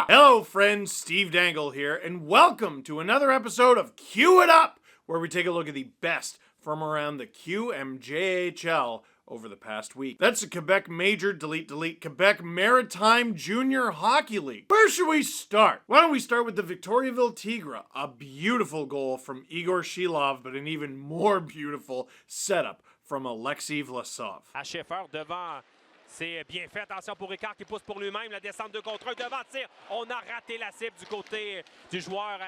Tigra! Hello friends, Steve Dangle here, and welcome to another episode of Q It Up, where we take a look at the best from around the QMJHL over the past week. That's the Quebec Major, Quebec Maritime Junior Hockey League. Where should we start? Why don't we start with the Victoriaville Tigra, a beautiful goal from Igor Shilov, but an even more beautiful setup from Alexei Vlasov. À Schaeffer devant, c'est bien fait. Attention pour Ricard qui pousse pour lui-même. La descente 2 contre 1 devant tir. On a raté la cible du côté du joueur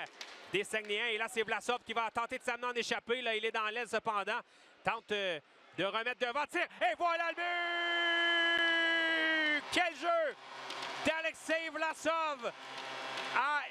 des Saguenayens. Et là, c'est Vlasov qui va tenter de s'amener en échappée. Là, il est dans l'aile cependant. Tente de remettre devant tir. Et voilà le but! Quel jeu d'Alexei Vlasov à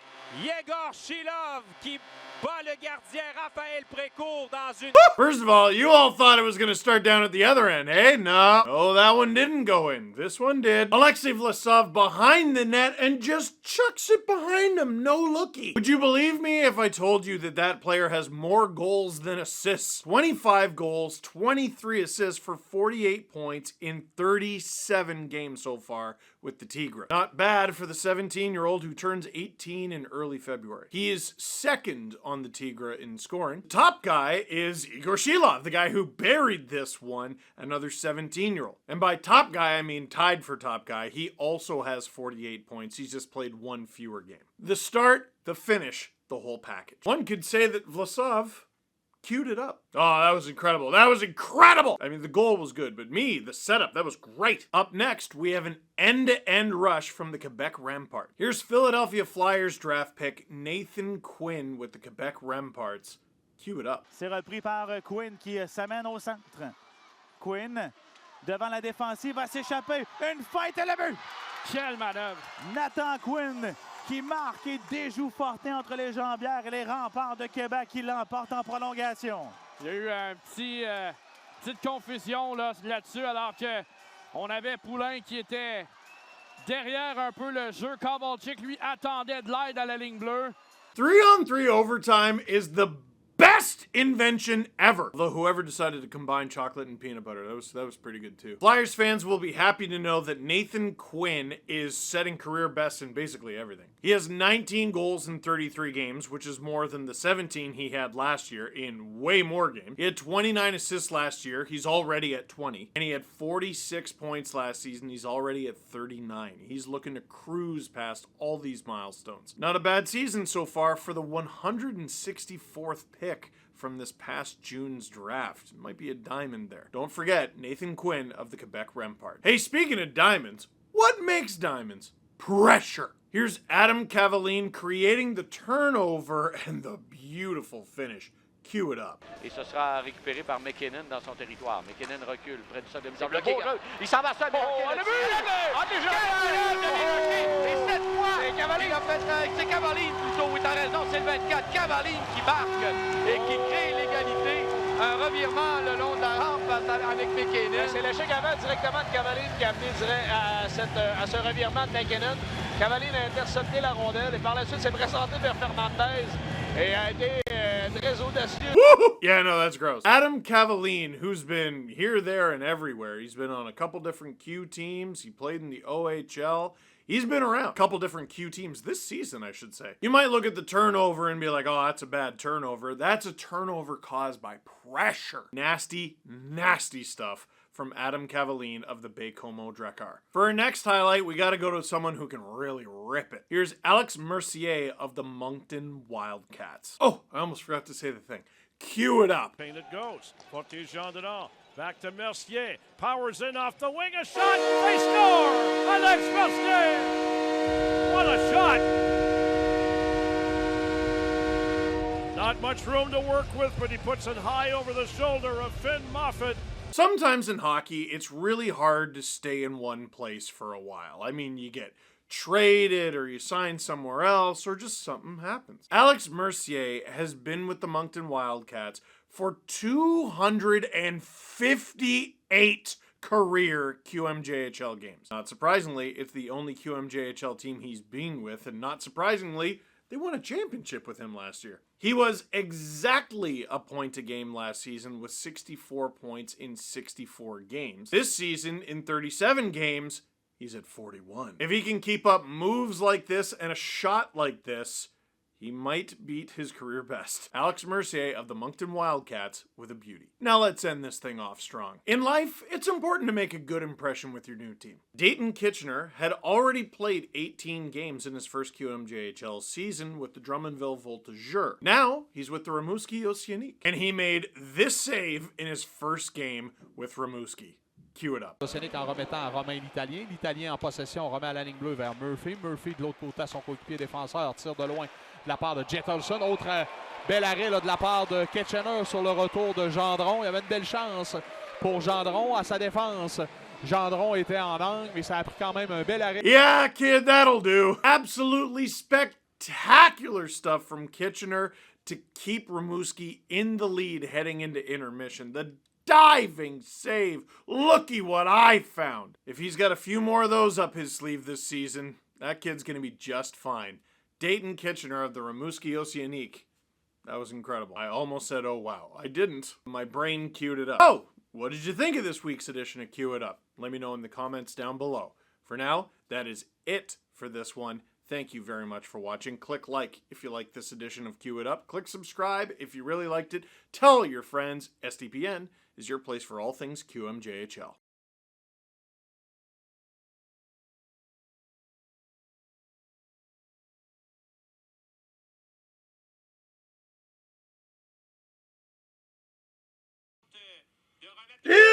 Yegor Shilov qui bat le gardien Raphaël Précourt dans une... First of all, you all thought it was going to start down at the other end, eh? No. Oh, that one didn't go in. This one did. Alexei Vlasov behind the net and just chucks it behind him. No looky. Would you believe me if I told you that that player has more goals than assists? 25 goals, 23 assists for 48 points in 37 games so far with the Tigra. Not bad for the 17-year-old who turns 18 in early February. He is second on the Tigra in scoring. Top guy is Igor Shilov, the guy who buried this one, another 17-year-old. And by top guy, I mean tied for top guy. He also has 48 points. He's just played one fewer game. The start, the finish, the whole package. One could say that Vlasov queued it up. Oh, that was incredible. That was incredible! I mean, the goal was good, but the setup, that was great. Up next, we have an end-to-end rush from the Quebec Rampart. Here's Philadelphia Flyers draft pick Nathan Quinn with the Quebec Ramparts. Cue it up. C'est repris par Quinn qui s'amène au centre. Quinn, devant la défensive, va s'échapper. Une feinte et le but! Quelle manœuvre! Nathan Quinn qui marque et déjoue Fortin entre les jambières et les remparts de Québec qui l'emportent en prolongation. Il y a eu un petite confusion là-dessus alors qu'on avait Poulain qui était derrière un peu le jeu. Cavalene, lui, attendait de l'aide à la ligne bleue. 3-on-3 overtime is the best invention ever. Although whoever decided to combine chocolate and peanut butter, that was pretty good too. Flyers fans will be happy to know that Nathan Quinn is setting career best in basically everything. He has 19 goals in 33 games, which is more than the 17 he had last year in way more games. He had 29 assists last year. He's already at 20. And he had 46 points last season. He's already at 39. He's looking to cruise past all these milestones. Not a bad season so far for the 164th pick from this past June's draft. Might be a diamond there. Don't forget, Nathan Quinn of the Quebec Rampart. Hey, speaking of diamonds, what makes diamonds? Pressure. Here's Adam Cavalene creating the turnover and the beautiful finish. Cue it up. Et ce sera récupéré par McKinnon dans son territoire. McKinnon recule près du sol de mise en bloc. Il s'en va seul. Oh, le but! Ah, déjà! Et cette fois, c'est Cavalene plutôt. Oui, t'as raison, c'est le 24. Cavalene qui marque et qui crée l'égalité. Un revirement le long de la rampe avec McKinnon. C'est l'échec avant directement de Cavalene qui a amené à ce revirement de McKinnon. Cavalene a intercepté la rondelle et par la suite s'est présenté vers Fernandez et a été très audacieux. Yeah, no, that's gross. Adam Cavalene, who's been here, there, and everywhere. He's been on a couple different Q teams. He played in the OHL. He's been around a couple different Q teams this season, I should say. You might look at the turnover and be like, oh, that's a bad turnover. That's a turnover caused by pressure. Nasty, nasty stuff from Adam Cavalene of the Baie-Comeau Drakkar. For our next highlight, we gotta go to someone who can really rip it. Here's Alex Mercier of the Moncton Wildcats. Oh, I almost forgot to say the thing. Cue it up. It goes. Jean Dedon. Back to Mercier. Powers in off the wing. A shot. They score. Alex Mercier. What a shot. Not much room to work with, but he puts it high over the shoulder of Finn Moffat. Sometimes in hockey, it's really hard to stay in one place for a while. I mean, you get traded or you sign somewhere else or just something happens. Alex Mercier has been with the Moncton Wildcats for 258 career QMJHL games. Not surprisingly, it's the only QMJHL team he's been with, and not surprisingly, they won a championship with him last year. He was exactly a point a game last season with 64 points in 64 games. This season, in 37 games, he's at 41. If he can keep up moves like this and a shot like this, he might beat his career best. Alex Mercier of the Moncton Wildcats with a beauty. Now let's end this thing off strong. In life, it's important to make a good impression with your new team. Dayton Kitner had already played 18 games in his first QMJHL season with the Drummondville Voltigeurs. Now, he's with the Rimouski Oceanique, and he made this save in his first game with Rimouski. Cue it up. Océanique en remettant à Romain l'Italien. L'Italien en possession remet à la ligne bleue vers Murphy. Murphy de l'autre côté à son coéquipier défenseur. Tire de loin de la part de Jettelson. Autre bel arrêt là, de la part de Kitchener sur le retour de Gendron. Il y avait une belle chance pour Gendron à sa défense. Gendron était en angle, mais ça a pris quand même un bel arrêt. Yeah, kid, that'll do. Absolutely spectacular stuff from Kitchener to keep Rimouski in the lead heading into intermission. The diving save. Looky what I found. If he's got a few more of those up his sleeve this season, that kid's going to be just fine. Dayton Kitner of the Rimouski Oceanique. That was incredible. I almost said, oh wow. I didn't. My brain queued it up. Oh, what did you think of this week's edition of Cue It Up? Let me know in the comments down below. For now, that is it for this one. Thank you very much for watching. Click like if you like this edition of Cue It Up. Click subscribe if you really liked it. Tell your friends. SDPN is your place for all things QMJHL. Yeah!